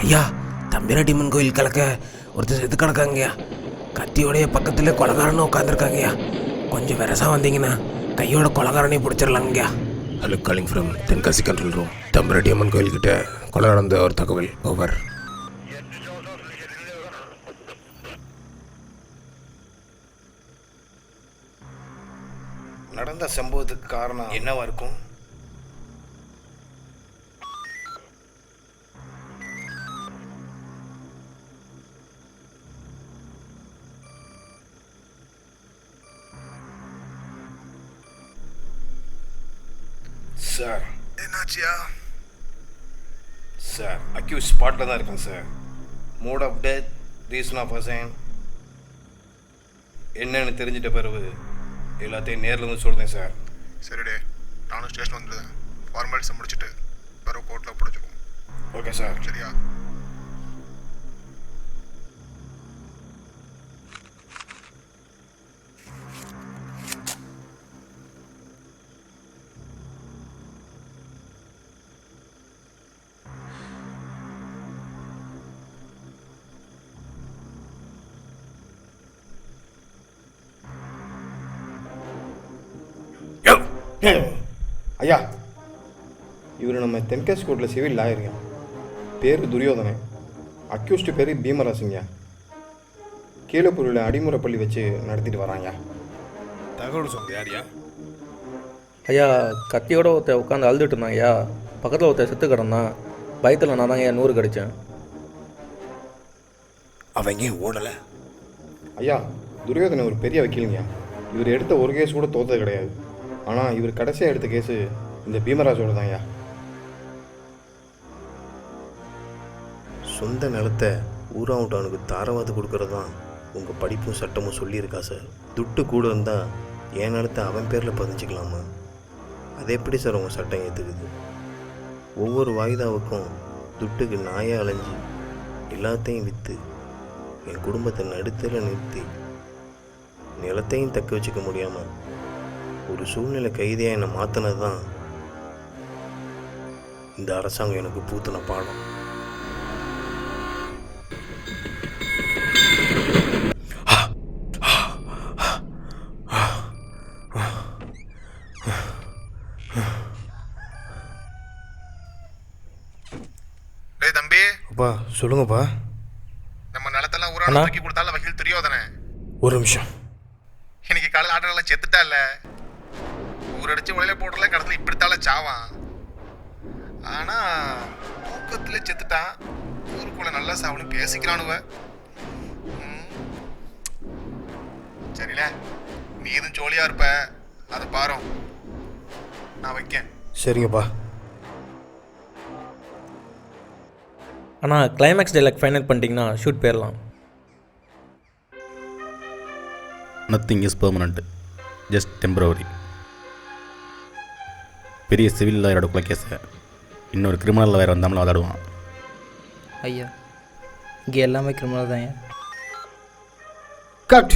ஐயா, தம்பிராட்டியம்மன் கோயில் கலக்க ஒருத்தர் செத்து கிடக்காங்கய்யா. கத்தியோடைய பக்கத்தில் கொலகாரன்னு உட்காந்துருக்காங்கய்யா. கொஞ்சம் விரசா வந்தீங்கன்னா கையோட கொலகாரனையும் பிடிச்சிடலாங்கய்யா. Hello, calling from Tenkasi control room. Thambirattiamman கோயில்கிட்ட கொலை நடந்த ஒரு தகவல். ஓவர். நடந்த சம்பவத்துக்கு காரணம் என்னவா இருக்கும்? சார், என்னாச்சியா? சார், அக்யூஸ் ஸ்பாட்டில் தான் இருக்கேன் sir. Mode of death, reason of assign என்னன்னு தெரிஞ்சிட்ட பிறகு எல்லாத்தையும் நேரில் வந்து சொல்கிறேன் சார். சரிடே, நானும் ஸ்டேஷன் வந்துடுறேன். ஃபார்மாலிட்டிஸை முடிச்சுட்டு பிறகு கோர்ட்டில் பிடிச்சிக்குவோம். Okay sir. சரியா? ஐயா, இவர் நம்ம தென்காசி கோர்ட்டில் சிவில் லாயருங்க. பேர் துரியோதனன். அக்யூஸ்டு பேர் பீமராசிங்க. கீழப்பூரில் அடிமுறை பள்ளி வச்சு நடத்திட்டு வராங்க. தகவல் சொந்த யாரியா? ஐயா, கத்தியோட ஒருத்தர் உட்காந்து அழுதுட்டு இருந்தான் ஐயா. பக்கத்தில் ஒருத்தர் செத்து கிடந்தான். பயத்தில் நான் தாங்க ஐயா 100 கடித்தேன். அவங்க ஓடலை. ஐயா, துரியோதனன் ஒரு பெரிய வக்கீலுங்க. இவர் எடுத்த ஒரு கேஸ் கூட தோற்றது கிடையாது. ஆனால் இவர் கடைசியாக எடுத்த கேஸு இந்த பீமராஜோட தான் ஐயா. சொந்த நிலத்தை ஊராவுட்டானுக்கு தாரவாத்து கொடுக்கறது தான் உங்கள் படிப்பும் சட்டமும் சொல்லியிருக்கா சார். துட்டு கூட இருந்தால் என் நிலத்தை அவன் பேரில் பதிஞ்சிக்கலாமா? அது எப்படி சார் உங்கள் சட்டம் ஏற்றுக்குது? ஒவ்வொரு வாய்தாவுக்கும் துட்டுக்கு நாயாக அலைஞ்சி எல்லாத்தையும் விற்று என் குடும்பத்தை நடுத்தல நிறுத்தி நிலத்தையும் தக்க வச்சுக்க முடியாமல் ஒரு சூழ்நிலை கைதியாக என்னை மாற்றினது தான் இந்த அரசாங்கம் எனக்கு பூத்தின பாடம். டேய் தம்பி, அப்பா சொல்லுங்கப்பா. நம்ம நிலத்தெல்லாம் ஊரான தூக்கி கொடுத்தால வக்கீல் துரியோதனே. ஒரு நிமிஷம். இன்னைக்கு காலையில் ஆட்டோலாம் செத்துட்டா இல்லை? ஊரடிச்சு உலையில போடல, கடத்துல இப்படித்தால சாவான். ஆனால் தூக்கத்தில் செத்துட்டான். ஊருக்குள்ள நல்லா சாவணும் பேசிக்கிறானுவ. சரில, நீ எதுவும் ஜோலியாக இருப்ப, அதை பாரு. நான் வைக்கேன். சரிங்கப்பா. ஆனால் கிளைமேக்ஸ் டைலாக் ஃபைனல் பண்ணிட்டீங்கன்னா ஷூட் போயிடலாம். Nothing is permanent, just temporary. பெரிய சிவில் லாயரோட கொலை கேஸை இன்னொரு கிரிமினல் லாயர் வந்தாமல் வாதாடுவான். ஐயா, இங்கே எல்லாமே கிரிமினல் தான் ஐயா. கட்.